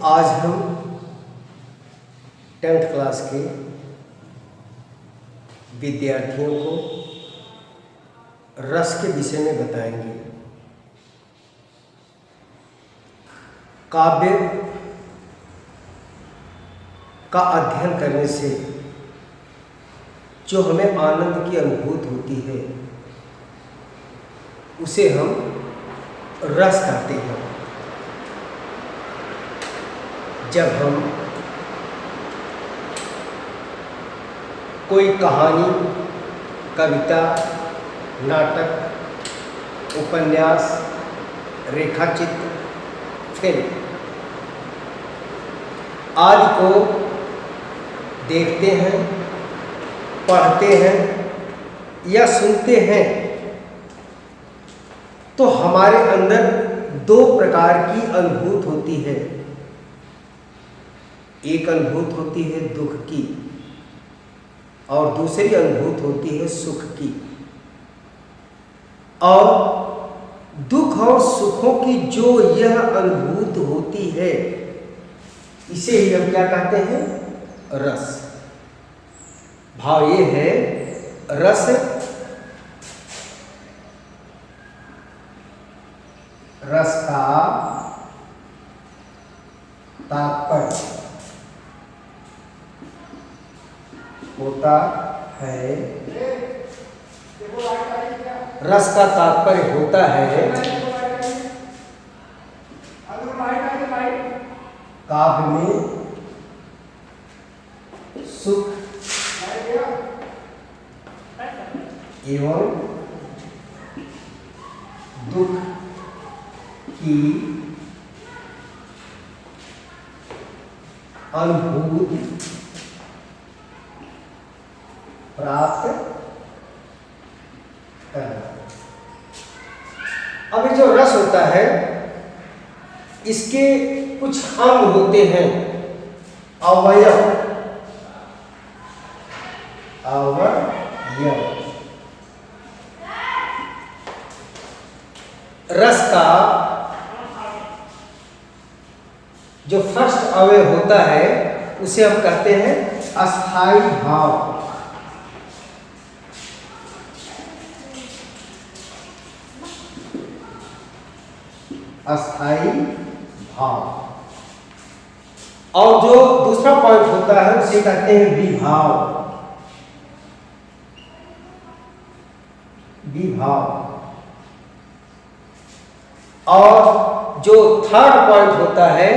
आज हम 10th class के विद्यार्थियों को रस के विषय में बताएंगे। काव्य का अध्ययन करने से जो हमें आनंद की अनुभूति होती है उसे हम रस कहते हैं। जब हम कोई कहानी, कविता, नाटक, उपन्यास, रेखाचित्र, फिल्म आदि को देखते हैं, पढ़ते हैं या सुनते हैं तो हमारे अंदर दो प्रकार की अनुभूति होती है। एक अनुभूति होती है दुख की और दूसरी अनुभूति होती है सुख की। और दुख और सुखों की जो यह अनुभूति होती है इसे ही हम क्या कहते हैं? रस। भाव ये है रस का तात्पर्य होता है, रस का तात्पर्य होता है काव्य में सुख एवं दुख की अनुभूति प्राप्त करना। अब ये जो रस होता है इसके कुछ अंग होते हैं, अवयव। रस का जो फर्स्ट अवयव होता है उसे हम कहते हैं अस्थाई भाव। अस्थाई भाव। और जो दूसरा पॉइंट होता है उसे कहते हैं विभाव। विभाव। और जो थर्ड पॉइंट होता है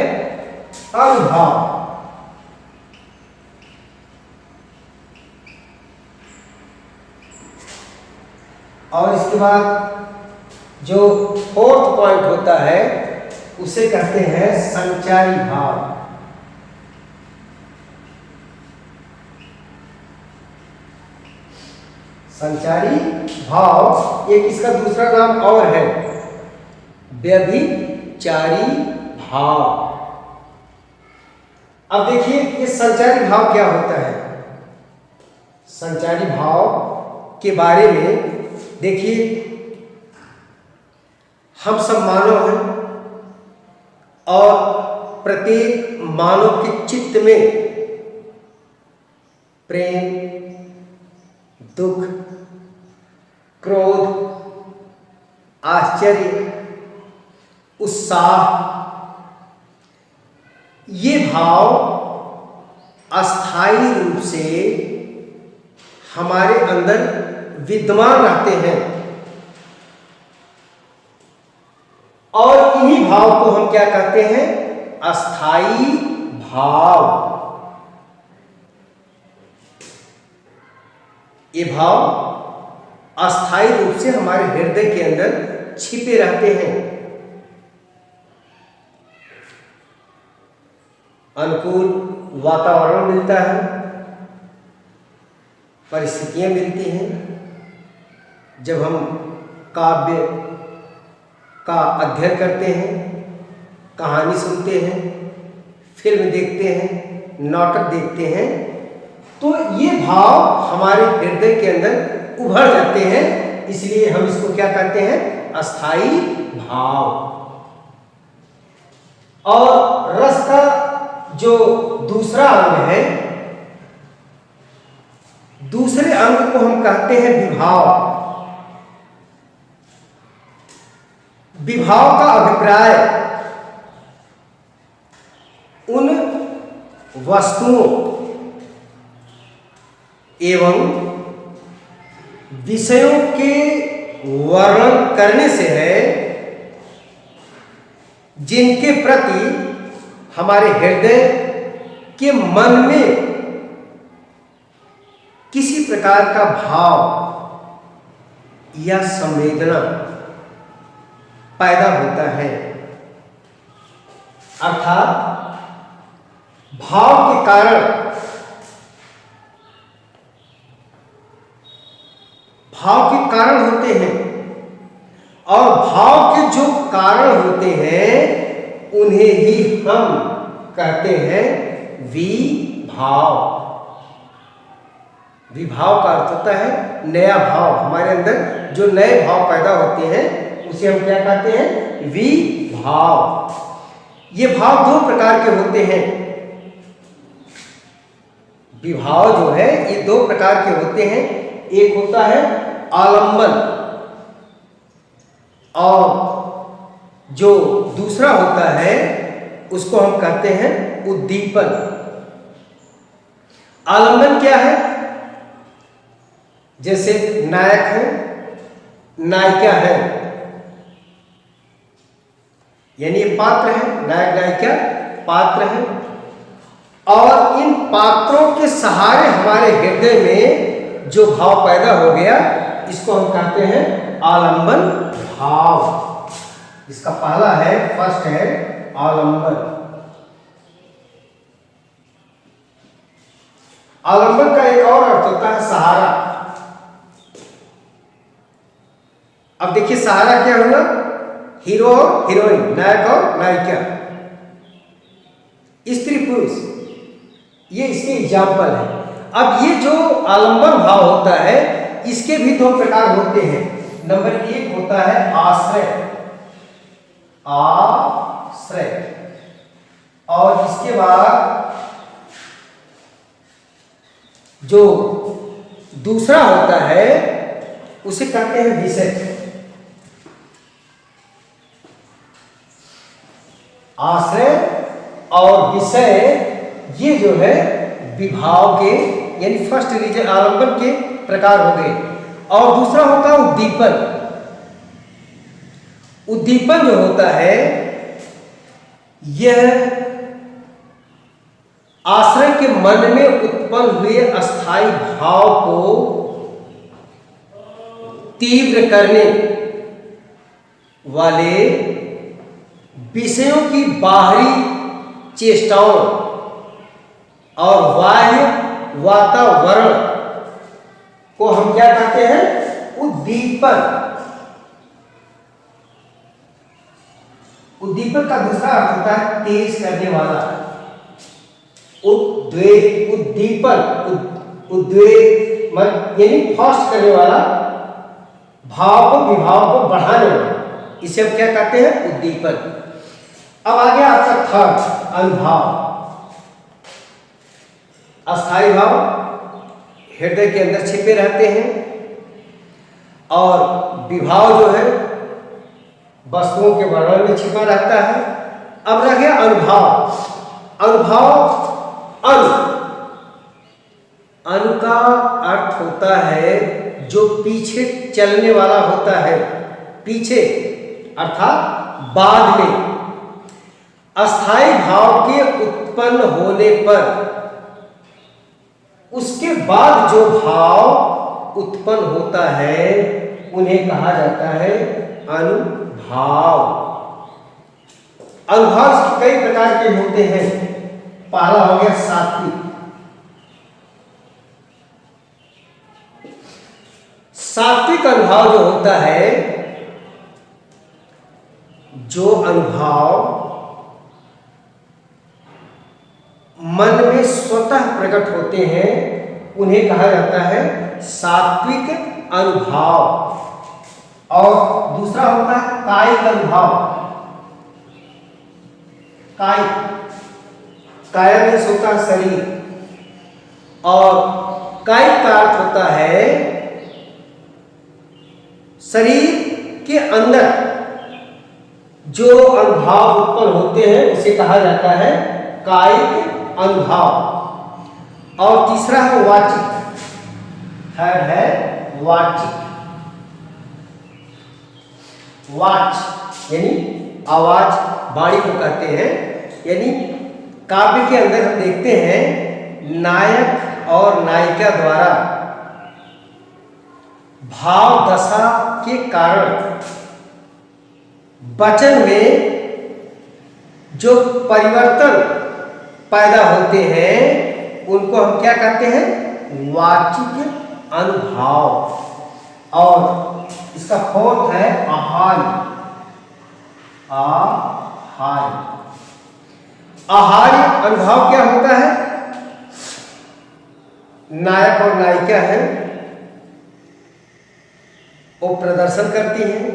अनुभाव। और इसके बाद जो फोर्थ पॉइंट होता है उसे कहते हैं संचारी भाव। संचारी भाव एक इसका दूसरा नाम और है व्यभिचारी भाव। अब देखिए ये संचारी भाव क्या होता है। संचारी भाव के बारे में देखिए, हम सब मानव हैं और प्रत्येक मानव के चित्त में प्रेम, दुख, क्रोध, आश्चर्य, उत्साह ये भाव अस्थायी रूप से हमारे अंदर विद्यमान रहते हैं। और इन्हीं भाव को हम क्या कहते हैं? अस्थाई भाव। ये भाव अस्थायी रूप से हमारे हृदय के अंदर छिपे रहते हैं। अनुकूल वातावरण मिलता है, परिस्थितियां मिलती हैं। जब हम काव्य का अध्ययन करते हैं, कहानी सुनते हैं, फिल्म देखते हैं, नाटक देखते हैं तो ये भाव हमारे हृदय के अंदर उभर जाते हैं। इसलिए हम इसको क्या कहते हैं? अस्थाई भाव। और रस का जो दूसरा अंग है, दूसरे अंग को हम कहते हैं विभाव। विभाव का अभिप्राय उन वस्तुओं एवं विषयों के वर्णन करने से है जिनके प्रति हमारे हृदय के मन में किसी प्रकार का भाव या संवेदना पैदा होता है। अर्थात भाव के कारण होते हैं और भाव के जो कारण होते हैं उन्हें ही हम कहते हैं विभाव। विभाव का अर्थ होता है नया भाव। हमारे अंदर जो नए भाव पैदा होते हैं उसे हम क्या कहते हैं? विभाव। ये भाव दो प्रकार के होते हैं। विभाव जो है ये दो प्रकार के होते हैं। एक होता है आलंबन और जो दूसरा होता है उसको हम कहते हैं उद्दीपन। आलंबन क्या है? जैसे नायक है, नायिका है, यानी ये पात्र है, नायक नायिका पात्र है और इन पात्रों के सहारे हमारे हृदय में जो भाव पैदा हो गया इसको हम कहते हैं आलंबन भाव। इसका पहला है, फर्स्ट है आलंबन। आलंबन का एक और अर्थ होता है सहारा। अब देखिए सहारा क्या हुआ? हीरो और हीरोइन, नायक और नायिका, स्त्री पुरुष, ये इसके एग्जाम्पल है। अब ये जो आलंबन भाव होता है इसके भी दो प्रकार होते हैं। नंबर एक होता है आश्रय, आश्रय, और इसके बाद जो दूसरा होता है उसे कहते हैं विषय। आश्रय और विषय ये जो है विभाव के यानी फर्स्ट रीजन आलंबन के प्रकार हो गए। और दूसरा होता है उद्दीपन। उद्दीपन जो होता है यह आश्रय के मन में उत्पन्न हुए अस्थाई भाव को तीव्र करने वाले विषयों की बाहरी चेष्टाओं और बाह्य वातावरण को हम क्या कहते हैं? उद्दीपन। उद्दीपन का दूसरा अर्थ होता है तेज करने वाला। उद्वेग, उद्दीपन, उद्वेग मन यानी फास्ट करने वाला, भाव को विभाव को बढ़ाने वाला, इसे हम क्या कहते हैं? उद्दीपन। अब आगे आपका थर्ड अनुभाव। अस्थाई भाव हृदय के अंदर छिपे रहते हैं और विभाव जो है वस्तुओं के वर्णन में छिपा रहता है। अब रह गया अनुभाव। अनुभाव अनु का अर्थ होता है जो पीछे चलने वाला होता है। पीछे अर्थात बाद में। अस्थाई भाव के उत्पन्न होने पर उसके बाद जो भाव उत्पन्न होता है उन्हें कहा जाता है अनुभाव। अनुभाव कई प्रकार के होते हैं। पहला हो गया सात्विक। सात्विक अनुभाव जो होता है, जो अनुभाव मन में स्वतः प्रकट होते हैं उन्हें कहा जाता है सात्विक अनुभाव। और दूसरा होता है कायिक अनुभाव। कायिक काया मीन्स होता है शरीर, और काय का अर्थ होता है शरीर के अंदर जो अनुभाव उत्पन्न होते हैं उसे कहा जाता है कायिक अनुभाव। और तीसरा है वाचिक, थर्ड है वाचिक। वाच यानी आवाज, वाणी को कहते हैं। यानी काव्य के अंदर हम देखते हैं नायक और नायिका द्वारा भाव दशा के कारण वचन में जो परिवर्तन पैदा होते हैं उनको हम क्या कहते हैं, वाचिक अनुभाव। और इसका फोर्थ है आहार्य। आहार्य आहार्य अनुभाव क्या होता है, नायक और नायिका है, वो प्रदर्शन करती हैं,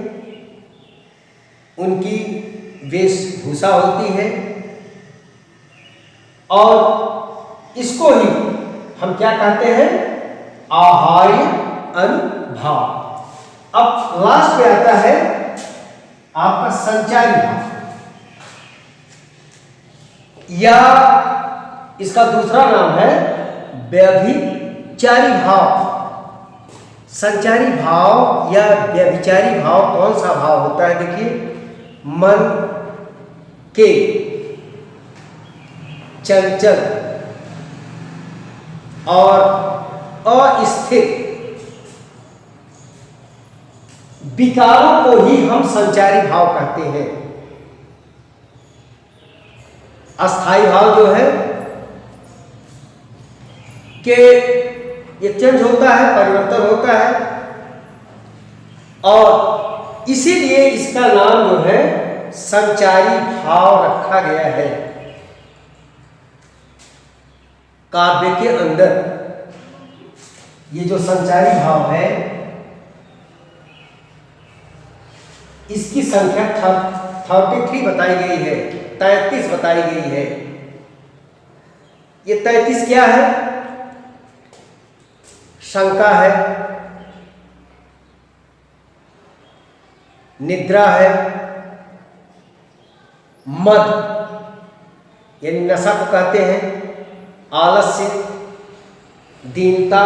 उनकी वेशभूषा होती है, और इसको ही हम क्या कहते हैं, आहार्य अनुभाव। अब लास्ट में आता है आपका संचारी भाव, या इसका दूसरा नाम है व्यभिचारी भाव। संचारी भाव या व्यभिचारी भाव कौन सा भाव होता है, देखिए, मन के चंचल और अस्थिर विकारों को ही हम संचारी भाव कहते हैं। अस्थाई भाव जो है कि ये चेंज होता है, परिवर्तन होता है, और इसीलिए इसका नाम जो है संचारी भाव रखा गया है। काव्य के अंदर ये जो संचारी भाव है इसकी संख्या 33 बताई गई है, 33 बताई गई है। ये 33 क्या है, शंका है, निद्रा है, मद यानी नशा को कहते हैं, आलस्य, दीनता,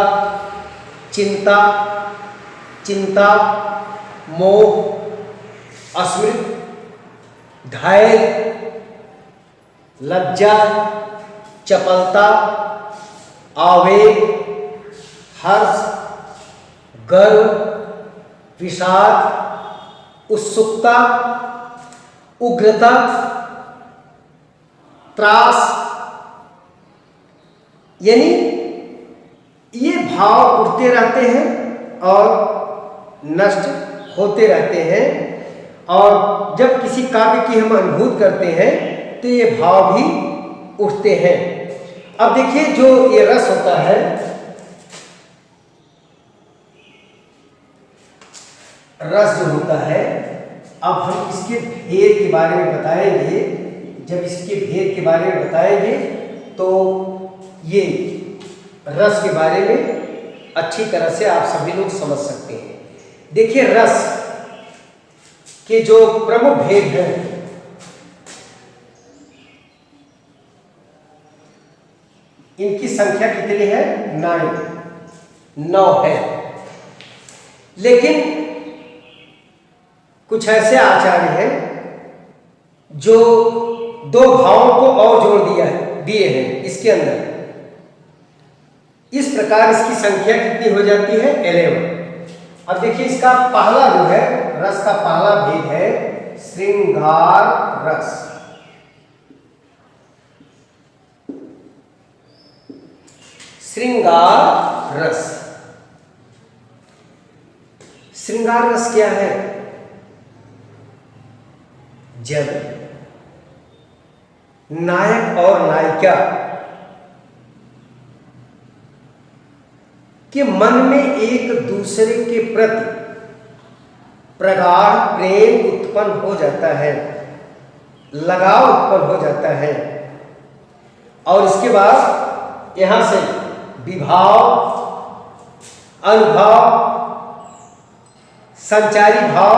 चिंता, चिंता, मोह, अस्मृत, धैर्य, लज्जा, चपलता, आवेग, हर्ष, गर्व, विषाद, उत्सुकता, उग्रता, त्रास, यानी ये भाव उठते रहते हैं और नष्ट होते रहते हैं। और जब किसी काव्य की हम अनुभूति करते हैं तो ये भाव भी उठते हैं। अब देखिए, जो ये रस होता है, रस जो होता है, अब हम इसके भेद के बारे में बताएंगे। जब इसके भेद के बारे में बताएंगे तो ये रस के बारे में अच्छी तरह से आप सभी लोग समझ सकते हैं। देखिए, रस के जो प्रमुख भेद हैं, इनकी संख्या कितनी है, 9 है। लेकिन कुछ ऐसे आचार्य हैं जो 2 भावों को और जोड़ दिए हैं इसके अंदर। इस प्रकार इसकी संख्या कितनी हो जाती है, 11। अब देखिए, इसका पहला जो है, रस का पहला भेद है श्रृंगार रस। श्रृंगार रस, श्रृंगार रस क्या है, जब नायक और नायिका के मन में एक दूसरे के प्रति प्रगाढ़ प्रेम उत्पन्न हो जाता है, लगाव उत्पन्न हो जाता है, और इसके बाद यहां से विभाव, अनुभाव, संचारी भाव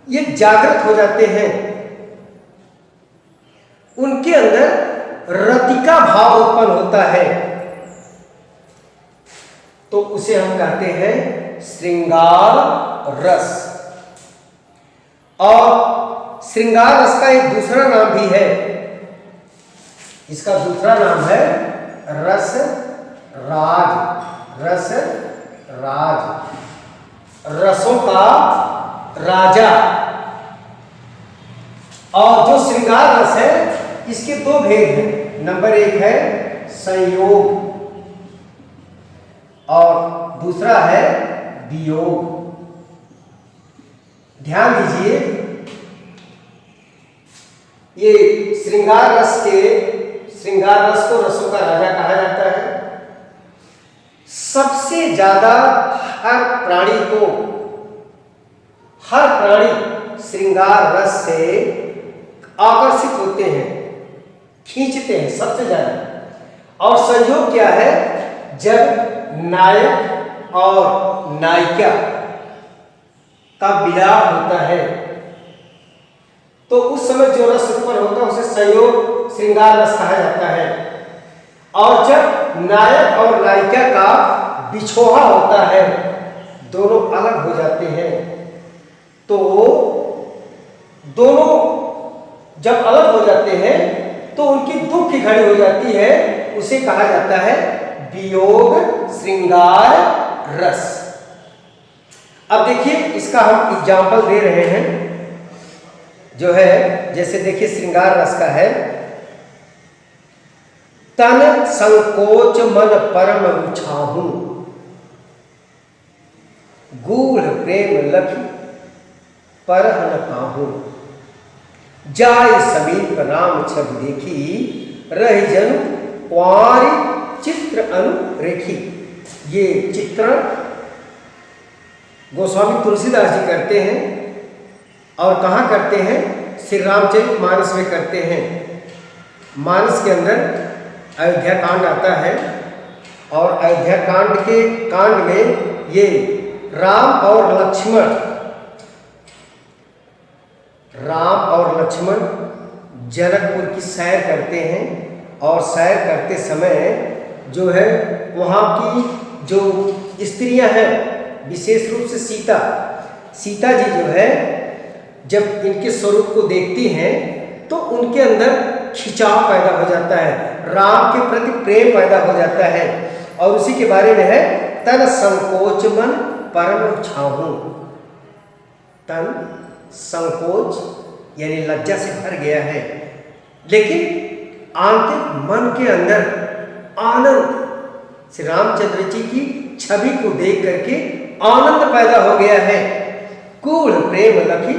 ये जागृत हो जाते हैं। उनके अंदर रतिका भाव उत्पन्न होता है, तो उसे हम कहते हैं श्रृंगार रस। और श्रृंगार रस का एक दूसरा नाम भी है, इसका दूसरा नाम है रस राज। रस राज, रसों का राजा। और जो श्रृंगार रस है इसके दो भेद हैं। नंबर एक है संयोग और दूसरा है वियोग। ध्यान दीजिए, ये श्रृंगार रस को रसों का राजा कहा जाता है। सबसे ज्यादा हर प्राणी श्रृंगार रस से आकर्षित होते हैं, खींचते हैं सबसे ज्यादा। और संयोग क्या है? जब नायक और नायिका का मिलाप होता है तो उस समय जो रस उत्पन्न होता है उसे संयोग श्रृंगार रस कहा जाता है। और जब नायक और नायिका का बिछोहा होता है, दोनों अलग हो जाते हैं, तो दोनों जब अलग हो जाते हैं तो उनकी दुख की घड़ी हो जाती है, उसे कहा जाता है वियोग श्रृंगार रस। अब देखिए, इसका हम एग्जाम्पल दे रहे हैं, जो है जैसे देखिए श्रृंगार रस का है, तन संकोच मन परम रुछाहू, गूढ़ प्रेम लखी परहन काहू, जाय समीप राम छवि देखी, रह जन कुंवारी चित्र अनुरेखी। ये चित्रण गोस्वामी तुलसीदास जी करते हैं। और कहाँ करते हैं? श्री रामचरित मानस में करते हैं। मानस के अंदर अयोध्या कांड आता है और अयोध्या कांड में ये राम और लक्ष्मण जनकपुर की सैर करते हैं। और सैर करते समय जो है वहाँ की जो स्त्रियां हैं, विशेष रूप से सीता जी जो है, जब इनके स्वरूप को देखती हैं तो उनके अंदर खिंचाव पैदा हो जाता है, राम के प्रति प्रेम पैदा हो जाता है। और उसी के बारे में है तन संकोच मन परम छाहू। तन संकोच यानी लज्जा से भर गया है, लेकिन आंतरिक मन के अंदर आनंद, श्री रामचंद्र जी की छवि को देख करके आनंद पैदा हो गया है। कूढ़ प्रेम लखी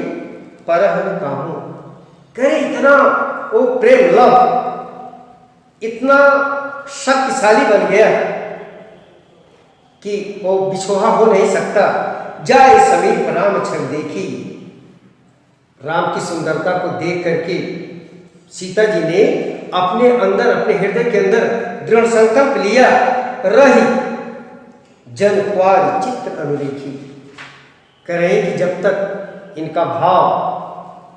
परहन काहू, करे इतना वो प्रेम लव इतना शक्तिशाली बन गया कि वो बिछोहा हो नहीं सकता। जाय समीप राम छवि देखी, राम की सुंदरता को देख करके सीता जी ने अपने अंदर, अपने हृदय के अंदर दृढ़ संकल्प लिया, रही जन कुंवारी चित्र अनुरेखी। कह रहे कि जब तक इनका भाव,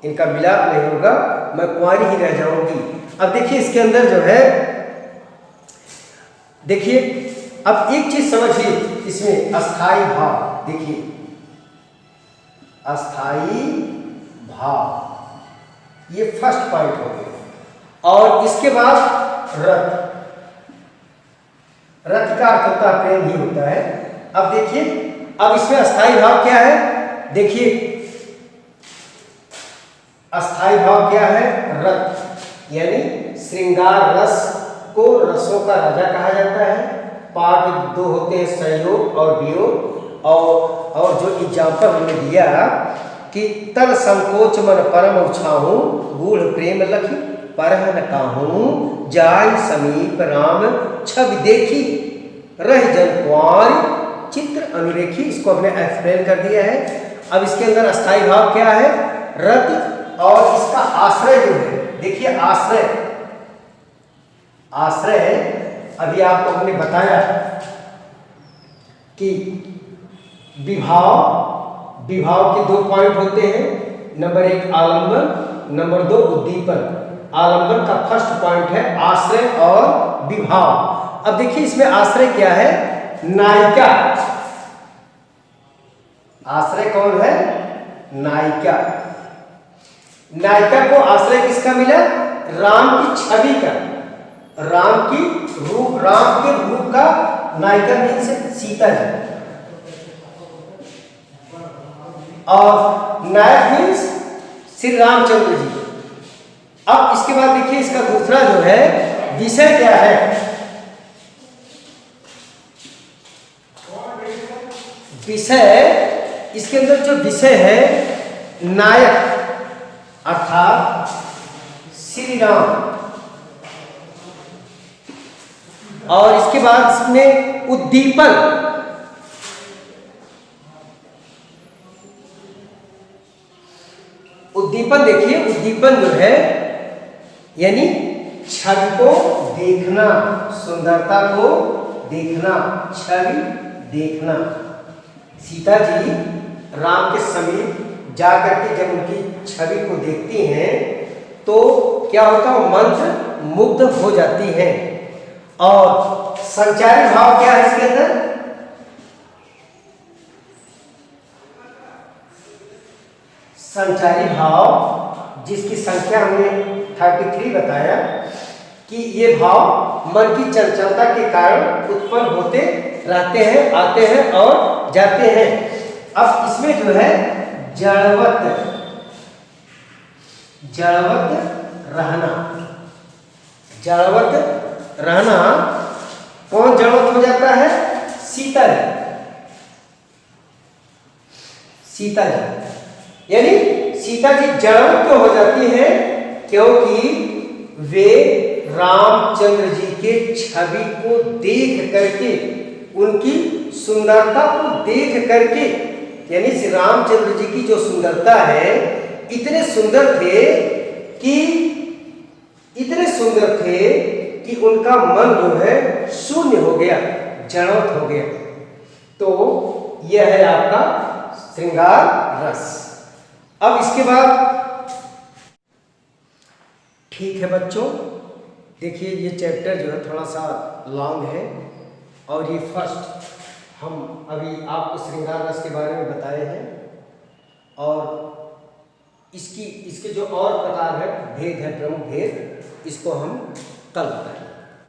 इनका मिलाप नहीं होगा, मैं कुंवारी ही रह जाऊंगी। अब देखिए इसके अंदर जो है, देखिए अब एक चीज समझिए इसमें, अस्थाई भाव। देखिए अस्थाई भाव, ये फर्स्ट पॉइंट हो गया। और इसके बाद रथ का अर्थ होता है प्रेम ही होता है। अब देखिए, अब इसमें अस्थाई भाव क्या है? देखिए अस्थाई भाव क्या है? रथ यानी श्रृंगार रस को रसों का राजा कहा जाता है। पार्ट दो होते हैं, संयोग और वियोग। और जो एग्जाम्पल हमने दिया कि तन संकोच मन परम उछाहू, गूढ़ प्रेम लखी परहन काहू, जाय समीप राम छवि देखी, रह जन कुंवारी चित्र अनुरेखी। इसको हमने एक्सप्लेन कर दिया है। अब इसके अंदर अस्थाई भाव क्या है? रति। और इसका आश्रय जो है, देखिए आश्रय आश्रय अभी आपको हमने बताया कि विभाव के 2 पॉइंट होते हैं। नंबर 1 आलंबन, नंबर 2 उद्दीपन। आलंबन का फर्स्ट पॉइंट है आश्रय और विभाव। अब देखिए इसमें आश्रय क्या है? नायिका। आश्रय कौन है? नायिका। नायिका को आश्रय किसका मिला? राम की छवि का, राम के रूप का नायिका मीन्स सीता जी, और नायक मीन्स श्री रामचंद्र जी। अब इसके बाद देखिए इसका दूसरा जो है विषय क्या है? विषय, इसके अंदर जो विषय है नायक अर्थात श्री राम, और इसके बाद इसमें उद्दीपन। उद्दीपन देखिए, उद्दीपन जो है यानी छवि को देखना, सुंदरता को देखना, छवि देखना। सीता जी राम के समीप जाकर के जब उनकी छवि को देखती हैं तो क्या होता है? मंत्र मुग्ध हो जाती हैं। और संचारी भाव क्या है इसके अंदर? संचारी भाव जिसकी संख्या हमने 33 बताया कि ये भाव मन की चंचलता के कारण उत्पन्न होते रहते हैं, आते हैं और जाते हैं। अब इसमें जो है जड़वत रहना, जड़वत रहना। कौन जड़वत हो जाता है? सीता जी। सीता जी यानी सीता जी जड़वत क्यों हो जाती हैं? क्योंकि वे रामचंद्र जी के छवि को देख करके, उनकी सुंदरता को देख करके, यानी श्री रामचंद्र जी की जो सुंदरता है, इतने सुंदर थे कि उनका मन जो है शून्य हो गया, जड़वत हो गया। तो यह है आपका श्रृंगार रस। अब इसके बाद ठीक है बच्चों, देखिए ये चैप्टर जो है थोड़ा सा लॉन्ग है, और ये फर्स्ट हम अभी आपको श्रृंगार रस के बारे में बताए हैं, और इसके जो और प्रकार है, भेद है, प्रमुख भेद, इसको हम कल बताएंगे।